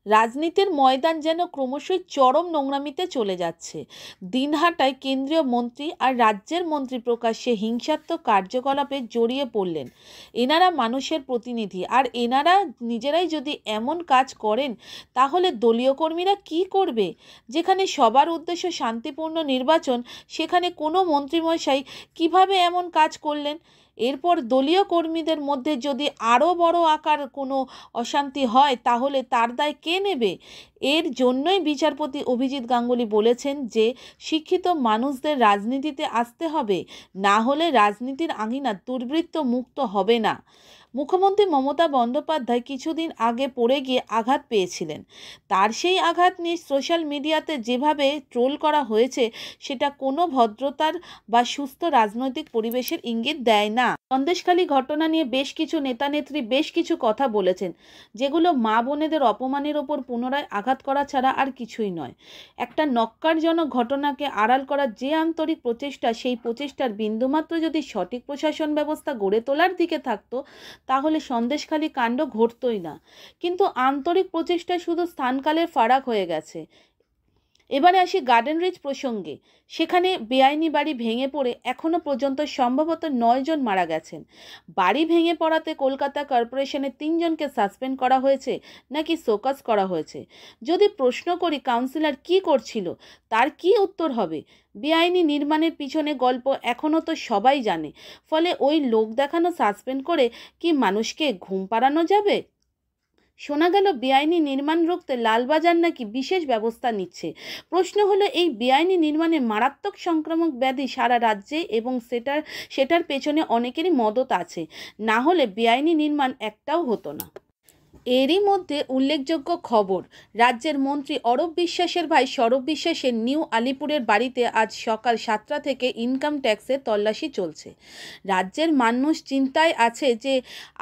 রাজনীতির ময়দান যেন ক্রমশই চরম নোংরামিতে চলে যাচ্ছে। দিনহাটায় কেন্দ্রীয় মন্ত্রী আর রাজ্যের মন্ত্রী প্রকাশ্যে হিংসাত্মক কার্যকলাপে জড়িয়ে পড়লেন। এনারা মানুষের প্রতিনিধি, আর এনারা নিজেরাই যদি এমন কাজ করেন তাহলে দলীয় কর্মীরা কি করবে? যেখানে সবার উদ্দেশ্য শান্তিপূর্ণ নির্বাচন, সেখানে কোনো মন্ত্রীমশাই কিভাবে এমন কাজ করলেন? এরপর দলীয় কর্মীদের মধ্যে যদি আরও বড় আকার কোনো অশান্তি হয় তাহলে তার দায় কে নেবে? এর জন্যই বিচারপতি অভিজিৎ গাঙ্গুলি বলেছেন যে শিক্ষিত মানুষদের রাজনীতিতে আসতে হবে, না হলে রাজনীতির আঙিনা দুর্বৃত্ত মুক্ত হবে না। মুখ্যমন্ত্রী মমতা বন্দ্যোপাধ্যায় কিছুদিন আগে পড়ে গিয়ে আঘাত পেয়েছিলেন। তার সেই আঘাত নিয়ে সোশ্যাল মিডিয়াতে যেভাবে ট্রোল করা হয়েছে সেটা কোনো ভদ্রতার বা সুস্থ রাজনৈতিক পরিবেশের ইঙ্গিত দেয় না। সন্দেশখালী ঘটনা নিয়ে বেশ কিছু নেতানেত্রী বেশ কিছু কথা বলেছেন, যেগুলো মা বোনেদের অপমানের ওপর পুনরায় আঘাত করা ছাড়া আর কিছুই নয়। একটা ন্যক্কারজনক ঘটনাকে আড়াল করার যে আন্তরিক প্রচেষ্টা, সেই প্রচেষ্টার বিন্দুমাত্র যদি সঠিক প্রশাসন ব্যবস্থা গড়ে তোলার দিকে থাকতো তাহলে সন্দেশখালী কাণ্ড ঘটতই না। কিন্তু আন্তরিক প্রচেষ্টায় শুধু স্থানকালের ফারাক হয়ে গেছে। এবারে আসি গার্ডেন রিচ প্রসঙ্গে। সেখানে বেআইনি বাড়ি ভেঙে পড়ে এখনও পর্যন্ত সম্ভবত 9 জন মারা গেছেন। বাড়ি ভেঙে পড়াতে কলকাতা কর্পোরেশনের 3 জনকে সাসপেন্ড করা হয়েছে নাকি শোকজ করা হয়েছে? যদি প্রশ্ন করি কাউন্সিলর কি করছিল, তার কি উত্তর হবে? বেআইনি নির্মাণের পিছনে গল্প এখনও তো সবাই জানে। ফলে ওই লোক দেখানো সাসপেন্ড করে কি মানুষকে ঘুম পাড়ানো যাবে? শোনা গেল বেআইনি নির্মাণ রুখতে লালবাজার নাকি বিশেষ ব্যবস্থা নিচ্ছে। প্রশ্ন হলো, এই বেআইনি নির্মাণে মারাত্মক সংক্রামক ব্যাধি সারা রাজ্যে, এবং সেটার পেছনে অনেকেরই মদত আছে। না হলে বেআইনি নির্মাণ একটাও হতো না। এরই মধ্যে উল্লেখযোগ্য খবর, রাজ্যের মন্ত্রী অরূপ বিশ্বাসের ভাই সৌরভ বিশ্বাসের নিউ আলিপুরের বাড়িতে আজ সকাল 7টা থেকে ইনকাম ট্যাক্সের তল্লাশি চলছে। রাজ্যের মানুষ চিন্তায় আছে যে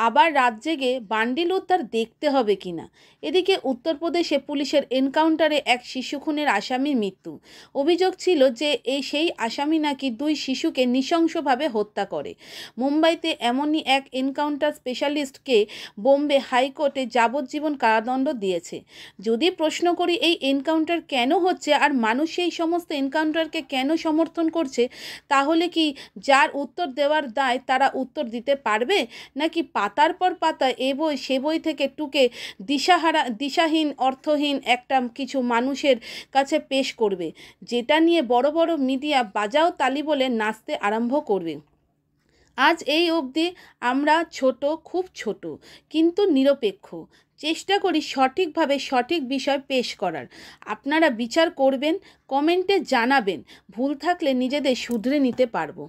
আবার রাত জেগে বান্ডিল উদ্ধার দেখতে হবে কিনা। এদিকে উত্তরপ্রদেশে পুলিশের এনকাউন্টারে এক শিশু খুনের আসামির মৃত্যু। অভিযোগ ছিল যে সেই আসামি নাকি 2 শিশুকে নৃশংসভাবে হত্যা করে। মুম্বাইতে এমনই এক এনকাউন্টার স্পেশালিস্টকে বোম্বে হাইকোর্টে যাবজ্জীবন কারাদণ্ড দিয়েছে। যদি প্রশ্ন করি এই এনকাউন্টার কেন হচ্ছে আর মানুষ সেই সমস্ত এনকাউন্টারকে কেন সমর্থন করছে, তাহলে কি যার উত্তর দেওয়ার দায় তারা উত্তর দিতে পারবে, নাকি পাতার পর পাতা এ বই সে বই থেকে টুকে দিশাহীন অর্থহীন একটা কিছু মানুষের কাছে পেশ করবে, যেটা নিয়ে বড় বড় মিডিয়া বাজাও তালি বলে নাচতে আরম্ভ করবে? আজ এই অবধি আমরা ছোট, খুব ছোট, কিন্তু নিরপেক্ষ চেষ্টা করি সঠিকভাবে সঠিক বিষয় পেশ করার। আপনারা বিচার করবেন, কমেন্টে জানাবেন, ভুল থাকলে নিজেদের শুধরে নিতে পারবো।